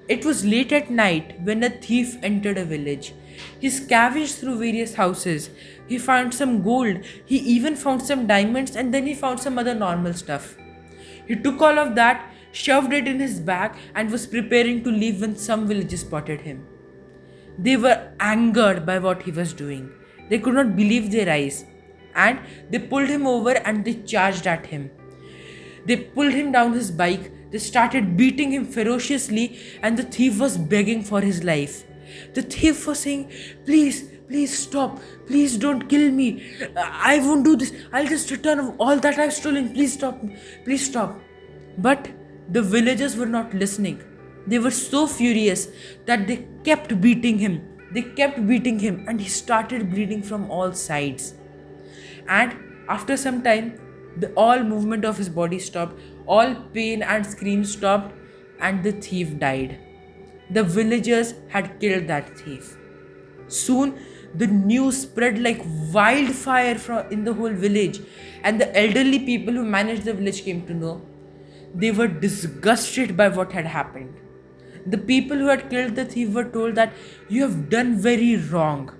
It was late at night when a thief entered a village. He scavenged through various houses. He found some gold. He even found some diamonds, and then he found some other normal stuff. He took all of that, shoved it in his bag, and was preparing to leave when some villagers spotted him. They were angered by what he was doing. They could not believe their eyes. And they pulled him over and they charged at him. They pulled him down his bike, they started beating him ferociously, and the thief was begging for his life. The thief was saying, "Please, please stop. Please don't kill me. I won't do this. I'll just return all that I've stolen. Please stop. Please stop." But the villagers were not listening. They were so furious that they kept beating him. They kept beating him, and he started bleeding from all sides. And after some time, all movement of his body stopped, all pain and screams stopped, and the thief died. The villagers had killed that thief. Soon, the news spread like wildfire in the whole village, and the elderly people who managed the village came to know. They were disgusted by what had happened. The people who had killed the thief were told that you have done very wrong.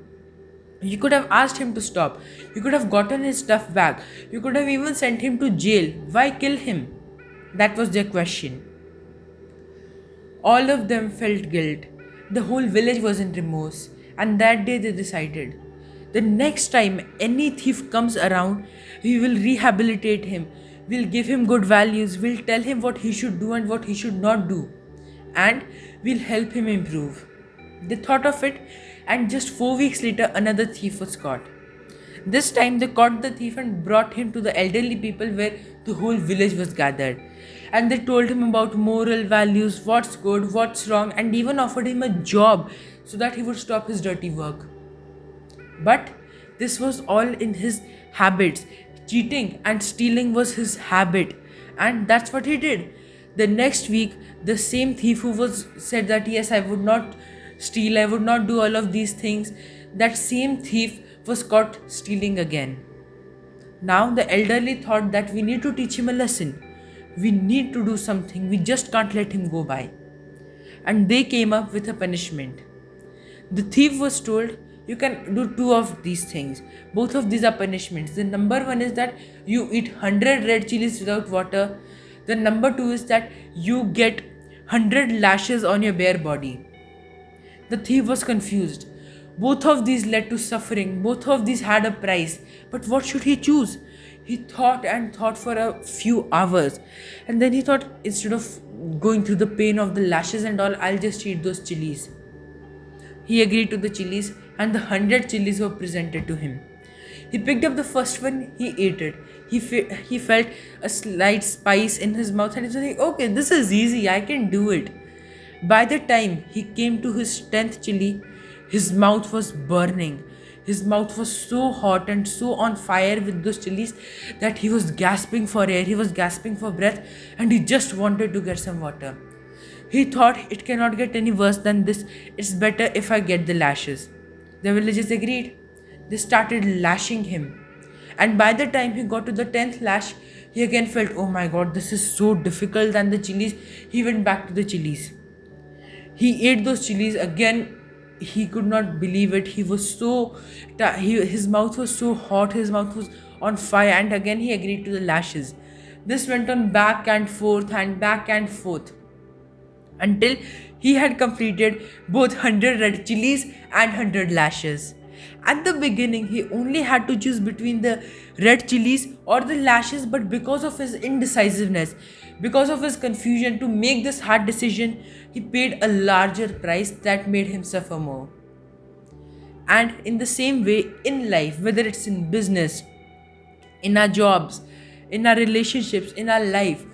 You could have asked him to stop. You could have gotten his stuff back. You could have even sent him to jail. Why kill him? That was their question. All of them felt guilt. The whole village was in remorse. And that day they decided, the next time any thief comes around, we will rehabilitate him. We'll give him good values. We'll tell him what he should do and what he should not do. And we'll help him improve. They thought of it, and just 4 weeks later, another thief was caught. This time, they caught the thief and brought him to the elderly people where the whole village was gathered. And they told him about moral values, what's good, what's wrong, and even offered him a job so that he would stop his dirty work. But this was all in his habits. Cheating and stealing was his habit, and that's what he did. The next week, the same thief who was said that yes, I would not steal, I would not do all of these things, that same thief was caught stealing again. Now the elderly thought that we need to teach him a lesson. We need to do something. We just can't let him go by. And they came up with a punishment. The thief was told, you can do two of these things. Both of these are punishments. The number one is that you eat 100 red chilies without water. The number two is that you get 100 lashes on your bare body. The thief was confused. Both of these led to suffering. Both of these had a price. But what should he choose? He thought and thought for a few hours. And then he thought, instead of going through the pain of the lashes and all, I'll just eat those chilies. He agreed to the chilies, and the 100 chilies were presented to him. He picked up the first one, he ate it. He felt a slight spice in his mouth, and he was like, okay, this is easy, I can do it. By the time he came to his 10th chili, his mouth was burning. His mouth was so hot and so on fire with those chilies that he was gasping for air, he was gasping for breath, and he just wanted to get some water. He thought, it cannot get any worse than this. It's better if I get the lashes. The villagers agreed. They started lashing him. And by the time he got to the 10th lash, he again felt, oh my god, this is so difficult than the chilies. He went back to the chilies. He ate those chilies again. He could not believe it. He was so, his mouth was so hot, his mouth was on fire, and again he agreed to the lashes. This went on back and forth until he had completed both 100 red chilies and 100 lashes. At the beginning, he only had to choose between the red chilies or the lashes, but because of his indecisiveness, because of his confusion to make this hard decision, he paid a larger price that made him suffer more. And in the same way, in life, whether it's in business, in our jobs, in our relationships, in our life,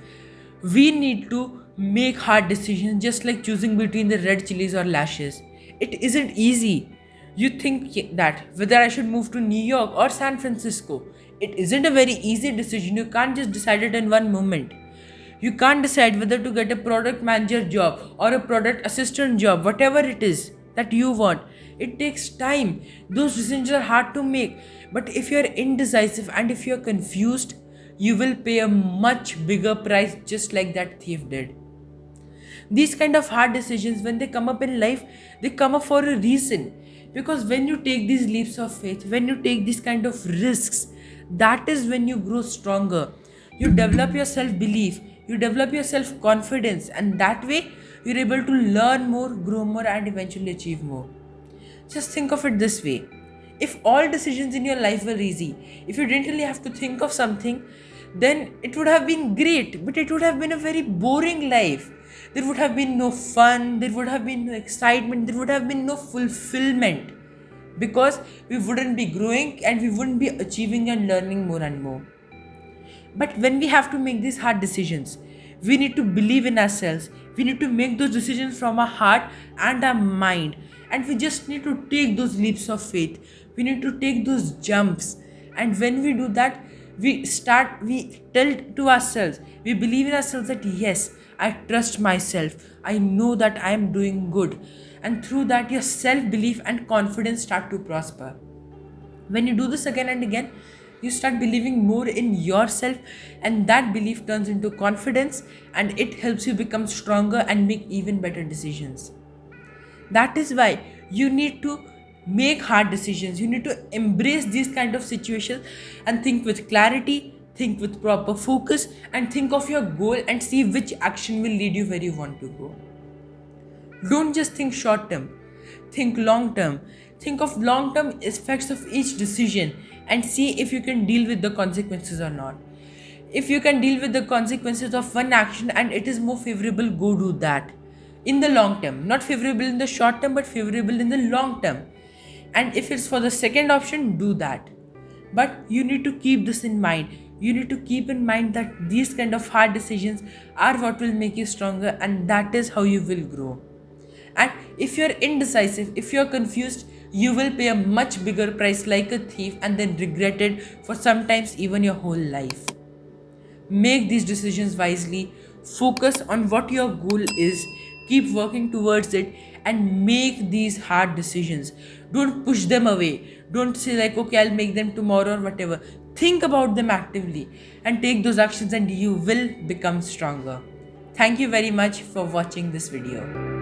we need to make hard decisions, just like choosing between the red chilies or lashes. It isn't easy. You think that whether I should move to New York or San Francisco, it isn't a very easy decision. You can't just decide it in one moment. You can't decide whether to get a product manager job or a product assistant job, whatever it is that you want. It takes time. Those decisions are hard to make. But if you're indecisive and if you're confused, you will pay a much bigger price, just like that thief did. These kind of hard decisions, when they come up in life, they come up for a reason. Because when you take these leaps of faith, when you take these kind of risks, that is when you grow stronger. You develop your self belief, you develop your self confidence, and that way you're able to learn more, grow more, and eventually achieve more. Just think of it this way: if all decisions in your life were easy, if you didn't really have to think of something, then it would have been great, but it would have been a very boring life. There would have been no fun, there would have been no excitement, there would have been no fulfillment, because we wouldn't be growing and we wouldn't be achieving and learning more and more. But when we have to make these hard decisions, we need to believe in ourselves. We need to make those decisions from our heart and our mind. And we just need to take those leaps of faith. We need to take those jumps. And when we do that, we tell to ourselves, we believe in ourselves that yes, I trust myself. I know that I am doing good. And through that, your self-belief and confidence start to prosper. When you do this again and again, you start believing more in yourself, and that belief turns into confidence, and it helps you become stronger and make even better decisions. That is why you need to make hard decisions. You need to embrace these kind of situations and think with clarity, think with proper focus, and think of your goal and see which action will lead you where you want to go. Don't just think short term, think long term. Think of long term effects of each decision and see if you can deal with the consequences or not. If you can deal with the consequences of one action and it is more favorable, go do that. In the long term, not favorable in the short term, but favorable in the long term. And if it's for the second option, do that. But you need to keep this in mind. You need to keep in mind that these kind of hard decisions are what will make you stronger, and that is how you will grow. And if you're indecisive, if you're confused, you will pay a much bigger price like a thief and then regret it for sometimes even your whole life. Make these decisions wisely, focus on what your goal is, keep working towards it, and make these hard decisions. Don't push them away. Don't say like, okay, I'll make them tomorrow or whatever. Think about them actively and take those actions, and you will become stronger. Thank you very much for watching this video.